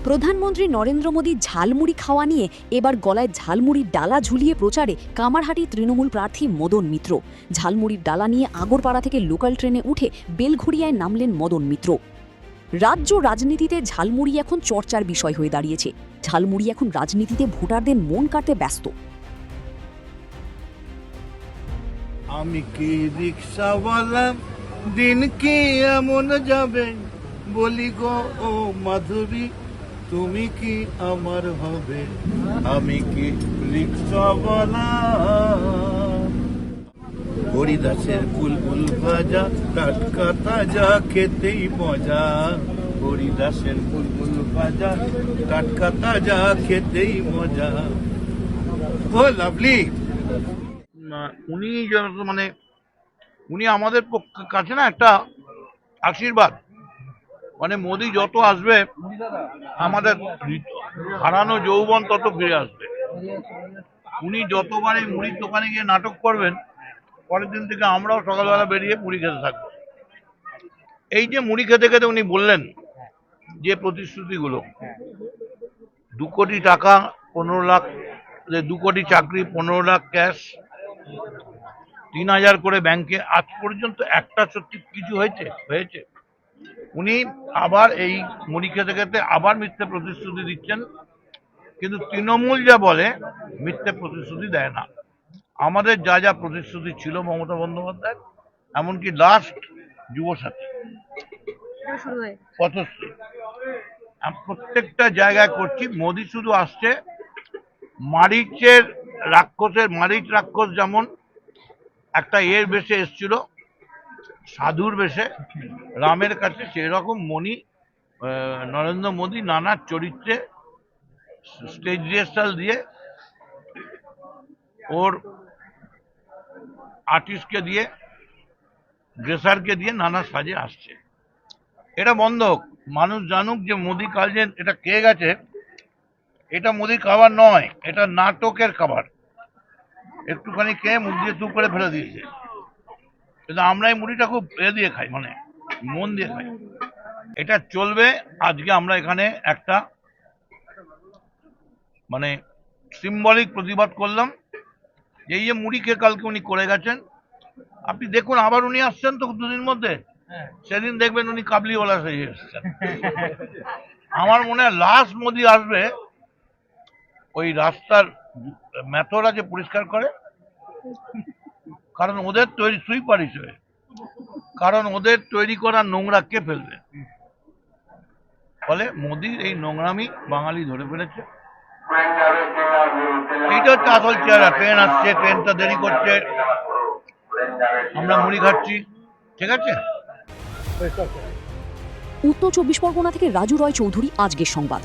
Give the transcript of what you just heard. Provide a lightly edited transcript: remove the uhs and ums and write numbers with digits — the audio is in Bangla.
প্রধানমন্ত্রী নরেন্দ্র মোদী ঝালমুড়ি খাওয়া নিয়ে এবার গলায় ঝালমুড়ির ডালা ঝুলিয়ে প্রচারে কামারহাটি তৃণমূল প্রার্থী মদন মিত্র। ঝালমুড়ির ডালা নিয়ে আগরপাড়া থেকে লোকাল ট্রেনে উঠে বেলঘড়িয়ায় নামলেন মদন মিত্র। রাজ্য রাজনীতিতে ঝালমুড়ি এখন চর্চার বিষয় হয়ে দাঁড়িয়েছে। ঝালমুড়ি এখন রাজনীতিতে ভোটারদের মন কাটতে ব্যস্ত। আমি কি রিক্সাওয়ালা, দিন কি এমন যাবে, বলি গো ও মাধুরী, তুমি কি আমার হবে, আমি কি রিক্সাওয়ালা। হরিদাসের বুলবুল ভাজা, টাটকা তাজা, খেতেই মজা। হরিদাসের বুলবুল ভাজা, টাটকা তাজা, খেতেই মজা। ও লাভলি। উনি মানে উনি আমাদের কাছে না একটা আশীর্বাদ। মানে মোদি যত আসবে আমাদের হারানো যৌবন তত ফিরে আসবে। উনি যতবারই মুড়ির দোকানে গিয়ে নাটক করবেন, পরের দিন থেকে আমরাও সকালবেলা বেরিয়ে মুড়ি খেতে থাকবো। এই যে মুড়ি খেতে খেতে উনি বললেন যে প্রতিশ্রুতিগুলো, 2 কোটি টাকা, 15 লাখ, 2 কোটি চাকরি, 15 লাখ ক্যাশ, 3000 করে ব্যাংকে, আজ পর্যন্ত একটা সত্যি কিছু হয়েছে? উনি আবার এই মুড়ি খেতে খেতে আবার মিথ্যে প্রতিশ্রুতি দিচ্ছেন, কিন্তু তৃণমূল যা বলে মিথ্যে প্রতিশ্রুতি দেয় না। আমাদের যা যা প্রতিশ্রুতি ছিল মমতা বন্দ্যোপাধ্যায়, এমনকি লাস্ট যুবসাথী, পথশ্রী, প্রত্যেকটা জায়গায় করছি। মোদি শুধু আসছে মারিচের মারিচ রাক্ষস যেমন একটা বেশে এসছিল, সাধুর বেশে রামের কাছে, সেরকম নরেন্দ্র মোদী নানা চরিত্রে স্টেজ রিহার্সাল দিয়ে, ওর আর্টিস্টকে দিয়ে, ড্রেসারকে দিয়ে নানা সাজে আসছে। এটা বন্ধ হোক, মানুষ জানুক যে মোদী কালজেন এটা খেয়ে গেছে। এটা মোদির খাবার নয়, এটা নাটকের খাবার। একটুখানি খেয়ে মুখ দিয়ে চুপ করে ফেলে দিয়েছে। কিন্তু আমরা এই মুড়িটা খুব দিয়ে খাই, মানে মন দিয়ে খাই। এটা চলবে। আজকে আমরা এখানে একটা মানে সিম্বলিক প্রতিবাদ করলাম। এই যে মুড়ি খেয়ে কালকে উনি করে গেছেন, আপনি দেখুন আবার উনি আসছেন তো 2 দিন মধ্যে, সেদিন দেখবেন উনি কাবলিওয়ালা সেজে এসছেন। আমার মনে হয় লাস্ট মোদি আসবে ওই রাস্তার মেথরা যে পরিষ্কার করে, কারণ ওদের তৈরি সুইপার হিসেবে, কারণ ওদের তৈরি করা নোংরা কে ফেলবে। ফলে মোদির এই নোংরামি বাঙালি ধরে ফেলেছে। এইটা হচ্ছে আসল চেহারা। ট্রেন আসছে, ট্রেনটা দেরি করছে, আমরা মুড়ি খাচ্ছি, ঠিক আছে। উত্তর 24 পরগনা থেকে রাজু রয় চৌধুরী, আজকের সংবাদ।